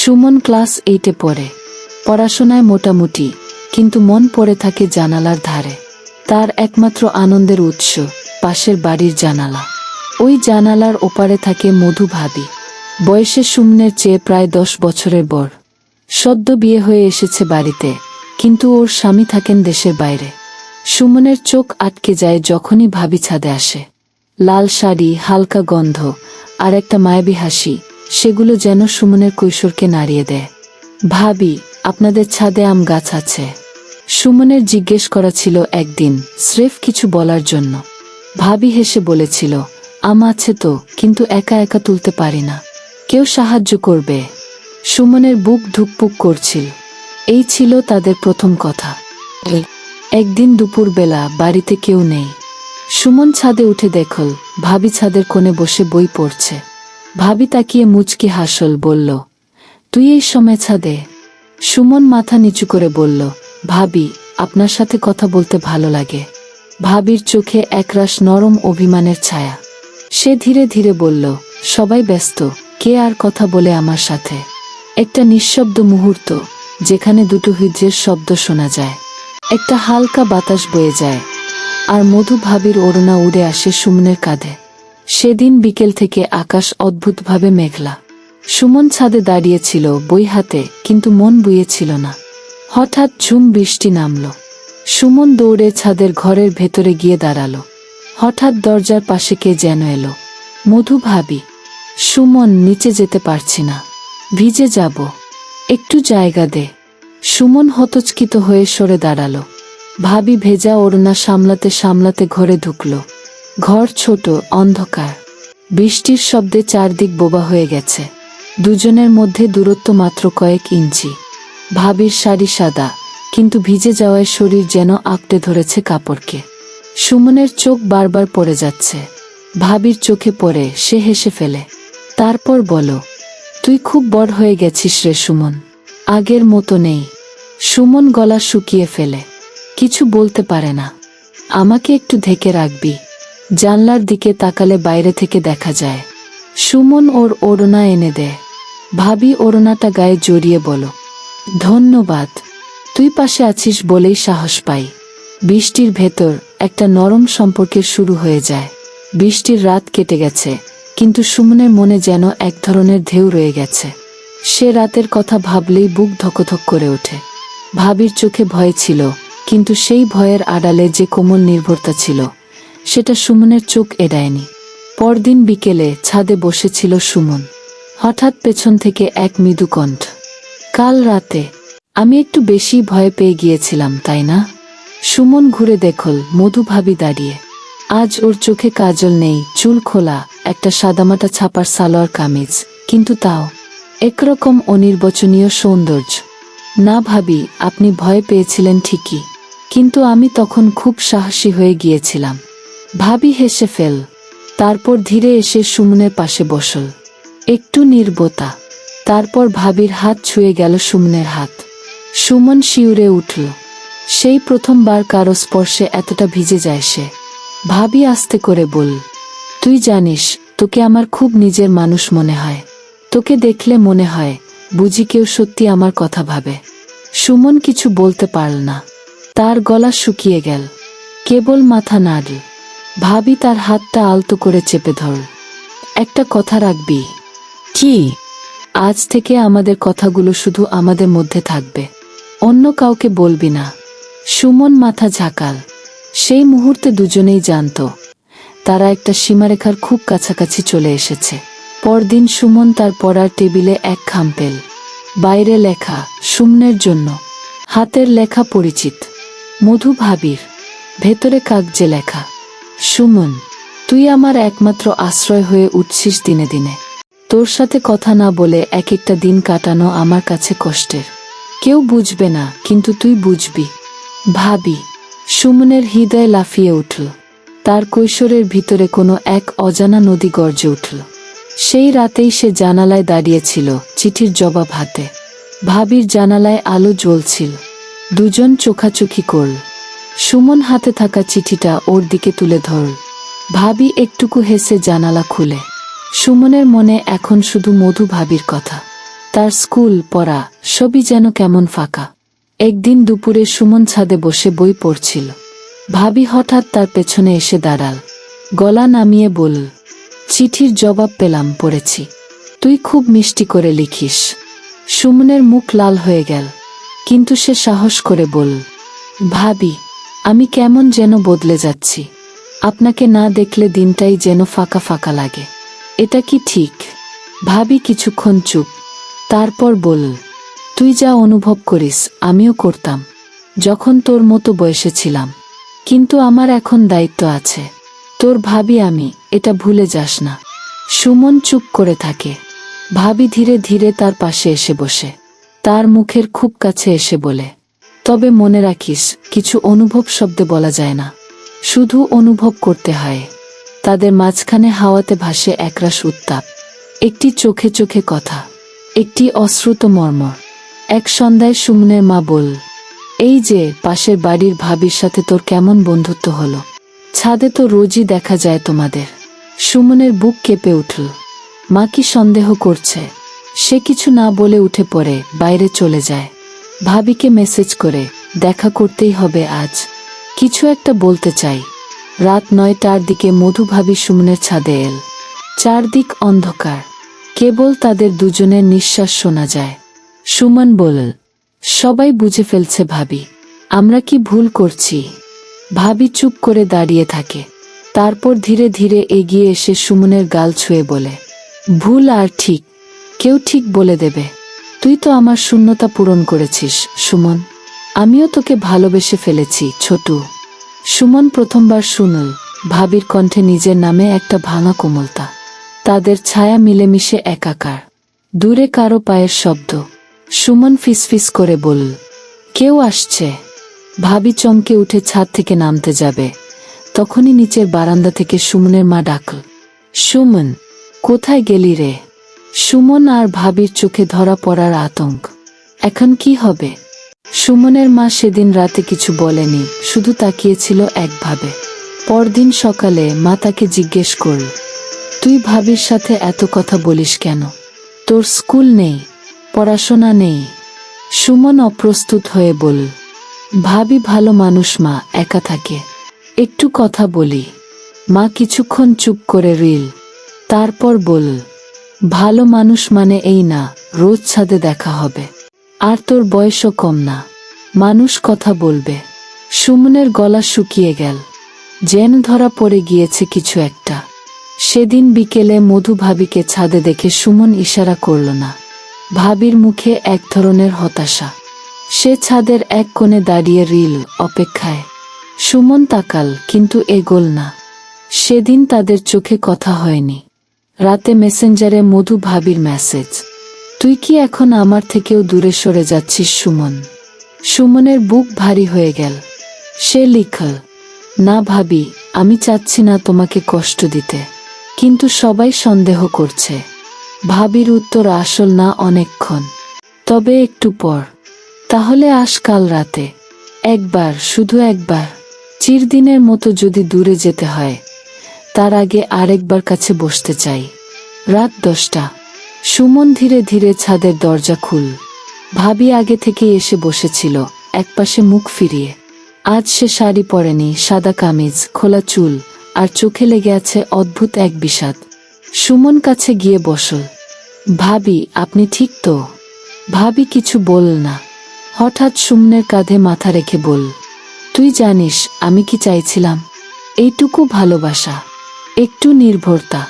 Suman class 8-এ পড়ে। পড়াশোনায় মোটামুটি, কিন্তু মন পড়ে থাকে জানালার ধারে। তার একমাত্র আনন্দের উৎস পাশের বাড়ির জানালা। ওই জানালার ওপারে থাকে মধু ভাবি। বয়সে সুমনের চেয়ে প্রায় 10 বছরের বড়। সদ্য বিয়ে হয়ে এসেছে বাড়িতে, কিন্তু ওর স্বামী থাকেন দেশের বাইরে। সুমনের চোখ আটকে যায় যখনই ভাবি ছাদে আসে। লাল শাড়ি, হালকা গন্ধ আর একটা মায়াবী হাসি, সেগুলো যেন সুমনের কৈশোরকে নাড়িয়ে দেয়। ভাবি, আপনাদের ছাদে আম গাছ আছে? সুমনের জিজ্ঞেস করা ছিল একদিন, স্রেফ কিছু বলার জন্য। ভাবি হেসে বলেছিল, আম আছে তো, কিন্তু একা একা তুলতে পারি না। কেউ সাহায্য করবে? সুমনের বুক ধুকপুক করছিল। এই ছিল তাদের প্রথম কথা। একদিন দুপুরবেলা বাড়িতে কেউ নেই। সুমন ছাদে উঠে দেখল ভাবি ছাদের কোণে বসে বই পড়ছে। ভাবি তাকিয়ে মুচকি হাসল, বলল, তুই এই সময় ছাদে? সুমন মাথা নিচু করে বলল, ভাবি, আপনার সাথে কথা বলতে ভালো লাগে। ভাবির চোখে একরাশ নরম অভিমানের ছায়া। সে ধীরে ধীরে বলল, সবাই ব্যস্ত, কে আর কথা বলে আমার সাথে? একটা নিঃশব্দ মুহূর্ত, যেখানে দুটো হৃদয়ের শব্দ শোনা যায়। একটা হালকা বাতাস বয়ে যায়, আর মধু ভাবির ওড়না উড়ে আসে সুমনের কাঁধে। সেদিন বিকেল থেকে আকাশ অদ্ভুতভাবে মেঘলা। সুমন ছাদে দাঁড়িয়েছিল বই হাতে, কিন্তু মন বইয়েছিল না। হঠাৎ ঝুম বৃষ্টি নামল। সুমন দৌড়ে ছাদের ঘরের ভেতরে গিয়ে দাঁড়ালো। হঠাৎ দরজার পাশে কে যেন এলো। মধু ভাবি। সুমন, নিচে যেতে পারছি না, ভিজে যাব, একটু জায়গা দে। সুমন হতচকিত হয়ে সরে দাঁড়ালো। ভাবি ভেজা ওড়না সামলাতে সামলাতে ঘরে ঢুকল। ঘর ছোট, অন্ধকার। বৃষ্টির শব্দে চারদিক বোবা হয়ে গেছে। দুজনের মধ্যে দূরত্ব মাত্র কয়েক ইঞ্চি। ভাবির শাড়ি সাদা, কিন্তু ভিজে যাওয়ায় শরীর যেন আঁকড়ে ধরেছে কাপড়কে। সুমনের চোখ বারবার পড়ে যাচ্ছে। ভাবির চোখে পড়ে সে হেসে ফেলে। তারপর বলো, তুই খুব বড় হয়ে গেছিস রে সুমন, আগের মতো নেই। সুমন গলা শুকিয়ে ফেলে, কিছু বলতে পারে না। আমাকে একটু ঢেকে রাখবি? জানলার দিকে তাকালে বাইরে থেকে দেখা যায়। সুমন ওর ওড়না এনে দেয়। ভাবি ওড়নাটা গায়ে জড়িয়ে বলো, ধন্যবাদ, তুই পাশে আছিস বলেই সাহস পাই। বৃষ্টির ভেতর একটা নরম সম্পর্কের শুরু হয়ে যায়। বৃষ্টির রাত কেটে গেছে, কিন্তু সুমনের মনে যেন এক ধরনের ঢেউ রয়ে গেছে। সে রাতের কথা ভাবলেই বুক ধকধক করে ওঠে। ভাবির চোখে ভয় ছিল, কিন্তু সেই ভয়ের আড়ালে যে কোমল নির্ভরতা ছিল, সেটা সুমনের চোখ এড়ায়নি। পরদিন বিকেলে ছাদে বসেছিল সুমন। হঠাৎ পেছন থেকে এক মৃদু কণ্ঠ, কাল রাতে আমি একটু বেশি ভয় পেয়ে গিয়েছিলাম, তাই না? সুমন ঘুরে দেখল মধু ভাবি দাঁড়িয়ে। আজ ওর চোখে কাজল নেই, চুল খোলা, একটা সাদামাটা ছাপার সালোয়ার কামিজ, কিন্তু তাও একরকম অনির্বচনীয় সৌন্দর্য। না ভাবি, আপনি ভয় পেয়েছিলেন ঠিকই, কিন্তু আমি তখন খুব সাহসী হয়ে গিয়েছিলাম। ভাবি হেসে ফেল। তারপর ধীরে এসে সুমনের পাশে বসল। একটু নীরবতা। তারপর ভাবির হাত ছুঁয়ে গেল সুমনের হাত। সুমন শিউরে উঠল। সেই প্রথমবার কারো স্পর্শে এতটা ভিজে যায় সে। ভাবি আস্তে করে বল, তুই জানিস, তোকে আমার খুব নিজের মানুষ মনে হয়। তোকে দেখলে মনে হয় বুঝি কেউ সত্যি আমার কথা ভাবে। সুমন কিছু বলতে পারল না। তার গলা শুকিয়ে গেল, কেবল মাথা নাড়ল। ভাবি তার হাতটা আলতো করে চেপে ধরল। একটা কথা রাখবি? কি? আজ থেকে আমাদের কথাগুলো শুধু আমাদের মধ্যে থাকবে, অন্য কাউকে বলবি না। সুমন মাথা ঝাঁকাল। সেই মুহূর্তে দুজনেই জানত তারা একটা সীমারেখার খুব কাছাকাছি চলে এসেছে। পরদিন সুমন তার পড়ার টেবিলে এক খাম পেল। বাইরে লেখা, সুমনের জন্য। হাতের লেখা পরিচিত, মধু ভাবির। ভেতরে কাগজে লেখা, সুমন, তুই আমার একমাত্র আশ্রয় হয়ে উঠছিস দিনে দিনে। তোর সাথে কথা না বলে এক একটা দিন কাটানো আমার কাছে কষ্টের। কেউ বুঝবে না, কিন্তু তুই বুঝবি। ভাবি। সুমনের হৃদয় লাফিয়ে উঠল। তার কৈশোরের ভিতরে কোনো এক অজানা নদী গর্জে উঠল। সেই রাতেই সে জানালায় দাঁড়িয়েছিল, চিঠির জবাব হাতে। ভাবির জানালায় আলো জ্বলছিল। দুজন চোখাচোখি করল। সুমন হাতে থাকা চিঠিটা ওর দিকে তুলে ধরল। ভাবি একটুকু হেসে জানালা খুলে। সুমনের মনে এখন শুধু মধু ভাবির কথা। তার স্কুল পড়া সবই যেন কেমন ফাঁকা। একদিন দুপুরে সুমন ছাদে বসে বই পড়ছিল। ভাবি হঠাৎ তার পেছনে এসে দাঁড়াল, গলা নামিয়ে বলল, চিঠির জবাব পেলাম, পড়েছি। তুই খুব মিষ্টি করে লিখিস। সুমনের মুখ লাল হয়ে গেল, কিন্তু সে সাহস করে বলল, ভাবি, আমি কেমন যেন বদলে যাচ্ছি। আপনাকে না দেখলে দিনটাই যেন ফাঁকা ফাঁকা লাগে। এটা কি ঠিক? ভাবি কিছুক্ষণ চুপ, তারপর বলল, তুই যা অনুভব করিস আমিও করতাম যখন তোর মতো বয়সে ছিলাম, কিন্তু আমার এখন দায়িত্ব আছে। তোর ভাবি আমি, এটা ভুলে যাস না। সুমন চুপ করে থাকে। ভাবি ধীরে ধীরে তার পাশে এসে বসে, তার মুখের খুব কাছে এসে বলে, তবে মনে রাখিস, কিছু অনুভব শব্দে বলা যায় না, শুধু অনুভব করতে হয়। তাদের মাঝখানে হাওয়াতে ভাসে একরাশ উত্তাপ, একটি চোখে চোখে কথা, একটি অশ্রুত মর্মর। এক সন্ধ্যায় সুমনের মা বলল, এই যে পাশের বাড়ির ভাবির সাথে তোর কেমন বন্ধুত্ব হলো? ছাদে তো রোজই দেখা যায় তোমাদের। সুমনের বুক কেঁপে উঠল। মা কি সন্দেহ করছে? সে কিছু না বলে উঠে পড়ে বাইরে চলে যায়। ভাবিকে মেসেজ করে, দেখা করতেই হবে আজ, কিছু একটা বলতে চাই। রাত 9টার দিকে মধু ভাবি সুমনের ছাদে এল। চারদিক অন্ধকার, কেবল তাদের দুজনের নিঃশ্বাস শোনা যায়। সুমন বলল, সবাই বুঝে ফেলছে ভাবি, আমরা কি ভুল করছি? ভাবি চুপ করে দাঁড়িয়ে থাকে, তারপর ধীরে ধীরে এগিয়ে এসে সুমনের গাল ছুঁয়ে বলে, ভুল আর ঠিক কেউ ঠিক বলে দেবে। তুই তো আমার শূন্যতা পূরণ করেছিস সুমন, আমিও তোকে ভালোবেসে ফেলেছি ছোটু। সুমন প্রথমবার শুনল ভাবির কণ্ঠে নিজের নামে একটা ভাঙা কোমলতা। তাদের ছায়া মিলেমিশে একাকার। দূরে কারো পায়ের শব্দ। সুমন ফিসফিস করে বলল, কেউ আসছে। ভাবি চমকে উঠে ছাদ থেকে নামতে যাবে, তখনই নিচের বারান্দা থেকে সুমনের মা ডাকল, সুমন, কোথায় গেলি রে? সুমন আর ভাবির চোখে ধরা পড়ার আতঙ্ক। এখন কি হবে? সুমনের মা সেদিন রাতে কিছু বলেনি, শুধু তাকিয়েছিল একভাবে। পরদিন সকালে মা তাকে জিজ্ঞেস করল, তুই ভাবির সাথে এত কথা বলিস কেন? তোর স্কুল নেই, পড়াশোনা নেই? সুমন অপ্রস্তুত হয়ে বলল, ভাবি ভালো মানুষ মা, একা থাকে, একটু কথা বলি। মা কিছুক্ষণ চুপ করে রইল, তারপর বলল, ভালো মানুষ মানে এই না রোজ ছাদে দেখা হবে, আর তোর বয়সও কম না, মানুষ কথা বলবে। সুমনের গলা শুকিয়ে গেল, যেন ধরা পড়ে গিয়েছে কিছু একটা। সেদিন বিকেলে মধু ভাবিকে ছাদে দেখে সুমন ইশারা করল না। ভাবির মুখে এক ধরনের হতাশা। সে ছাদের এক কোণে দাঁড়িয়ে রইল অপেক্ষায়। সুমন তাকাল, কিন্তু এগোল না। সেদিন তাদের চোখে কথা হয়নি। রাতে মেসেঞ্জারে মধু ভাবির মেসেজ, তুই কি এখন আমার থেকেও দূরে সরে যাচ্ছিস সুমন? সুমনের বুক ভারী হয়ে গেল। সে লিখল, না ভাবি, আমি চাচ্ছি না তোমাকে কষ্ট দিতে, কিন্তু সবাই সন্দেহ করছে। ভাবির উত্তর, আসল না অনেকক্ষণ, তবে একটু পর। তাহলে আস কাল রাতে, একবার, শুধু একবার, চিরদিনের মতো যদি দূরে যেতে হয়, তার আগে আরেকবার কাছে বসতে চাই। রাত 10টা। সুমন ধীরে ধীরে ছাদের দরজা খুল। ভাবি আগে থেকে এসে বসেছিল, একপাশে মুখ ফিরিয়ে। আজ সে শাড়ি পরেনি, সাদা কামিজ, খোলা চুল, আর চোখে লেগে আছে অদ্ভুত এক বিষাদ। সুমন কাছে গিয়ে বসল। ভাবি, আপনি ঠিক তো? ভাবি কিছু বলল না। হঠাৎ সুমনের কাঁধে মাথা রেখে বল, তুই জানিস আমি কি চাইছিলাম? এইটুকু ভালোবাসা, একটু নির্ভরতা,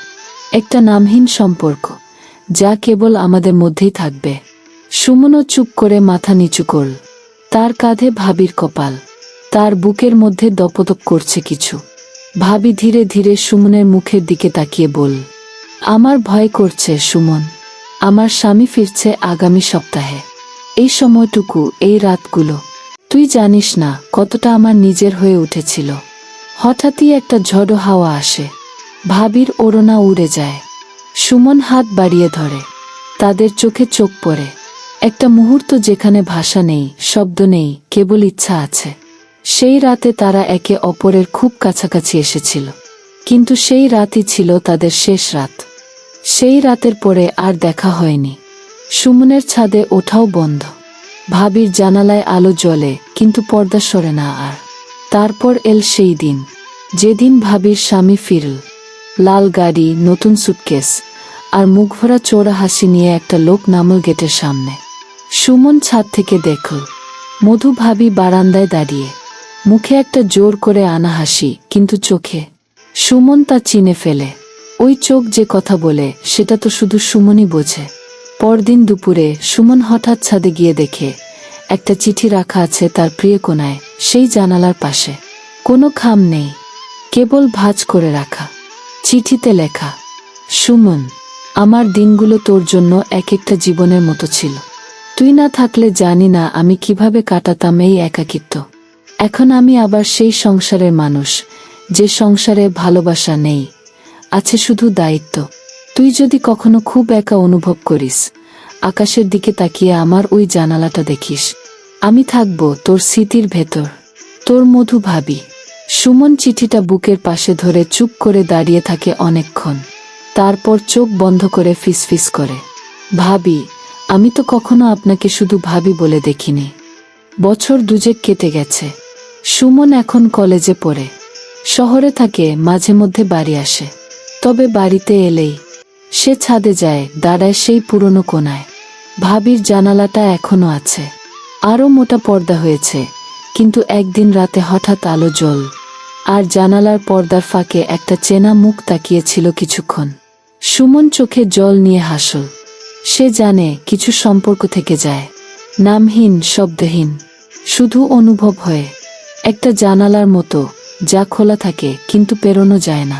একটা নামহীন সম্পর্ক, যা কেবল আমাদের মধ্যেই থাকবে। সুমনও চুপ করে মাথা নিচু করল। তার কাঁধে ভাবির কপাল, তার বুকের মধ্যে দপদপ করছে কিছু। ভাবি ধীরে ধীরে সুমনের মুখের দিকে তাকিয়ে বল, আমার ভয় করছে সুমন, আমার স্বামী ফিরছে আগামী সপ্তাহে। এই সময়টুকু, এই রাতগুলো, তুই জানিস না কতটা আমার নিজের হয়ে উঠেছিল। হঠাৎই একটা ঝড়ো হাওয়া আসে, ভাবির ওড়না উড়ে যায়। সুমন হাত বাড়িয়ে ধরে, তাদের চোখে চোখ পড়ে। একটা মুহূর্ত যেখানে ভাষা নেই, শব্দ নেই, কেবল ইচ্ছা আছে। সেই রাতে তারা একে অপরের খুব কাছাকাছি এসেছিল, কিন্তু সেই রাতই ছিল তাদের শেষ রাত। সেই রাতের পরে আর দেখা হয়নি। সুমনের ছাদে ওঠাও বন্ধ। ভাবির জানালায় আলো জ্বলে, কিন্তু পর্দা সরে না আর। তারপর এল সেই দিন, যেদিন ভাবির স্বামী ফিরল। লাল গাড়ি, নতুন সুটকেস, আর মুখভরা চোরা হাসি নিয়ে একটা লোক নামল গেটের সামনে। সুমন ছাদ থেকে দেখল মধু ভাবি বারান্দায় দাঁড়িয়ে, মুখে একটা জোর করে আনা হাসি, কিন্তু চোখে সুমন তা চিনে ফেলে। ওই চোখ যে কথা বলে সেটা তো শুধু সুমনই বোঝে। পরদিন দুপুরে সুমন হঠাৎ ছাদে গিয়ে দেখে একটা চিঠি রাখা আছে তার প্রিয় কোণায়, সেই জানালার পাশে। কোনো খাম নেই, কেবল ভাঁজ করে রাখা। চিঠিতে লেখা, সুমন, আমার দিনগুলো তোর জন্য এক একটা জীবনের মতো ছিল। তুই না থাকলে জানি না আমি কিভাবে কাটাতাম এই একাকিত্ব। এখন আমি আবার সেই সংসারের মানুষ, যে সংসারে ভালোবাসা নেই, আছে শুধু দায়িত্ব। তুই যদি কখনো খুব একা অনুভব করিস, আকাশের দিকে তাকিয়ে আমার ওই জানালাটা দেখিস। আমি থাকব তোর স্মৃতির ভেতর, তোর মধু ভাবি। সুমন চিঠিটা বুকের পাশে ধরে চুপ করে দাঁড়িয়ে থাকে অনেকক্ষণ। তারপর চোখ বন্ধ করে ফিসফিস করে, ভাবি, আমি তো কখনো আপনাকে শুধু ভাবি বলে দেখিনি। বছর দুজেক কেটে গেছে। সুমন এখন কলেজে পড়ে, শহরে থাকে, মাঝে মধ্যে বাড়ি আসে। তবে বাড়িতে এলেই সে ছাদে যায়, দাঁড়ায় সেই পুরনো কোণায়। ভাবির জানালাটা এখনো আছে, আরও মোটা পর্দা হয়েছে, কিন্তু একদিন রাতে হঠাৎ আলো জ্বল, আর জানালার পর্দার ফাঁকে একটা চেনা মুখ তাকিয়েছিল কিছুক্ষণ। সুমন চোখে জল নিয়ে হাসল। সে জানে কিছু সম্পর্ক থেকে যায়, নামহীন, শব্দহীন, শুধু অনুভব হয়ে। একটা জানালার মতো, যা খোলা থাকে কিন্তু পেরোনো যায় না।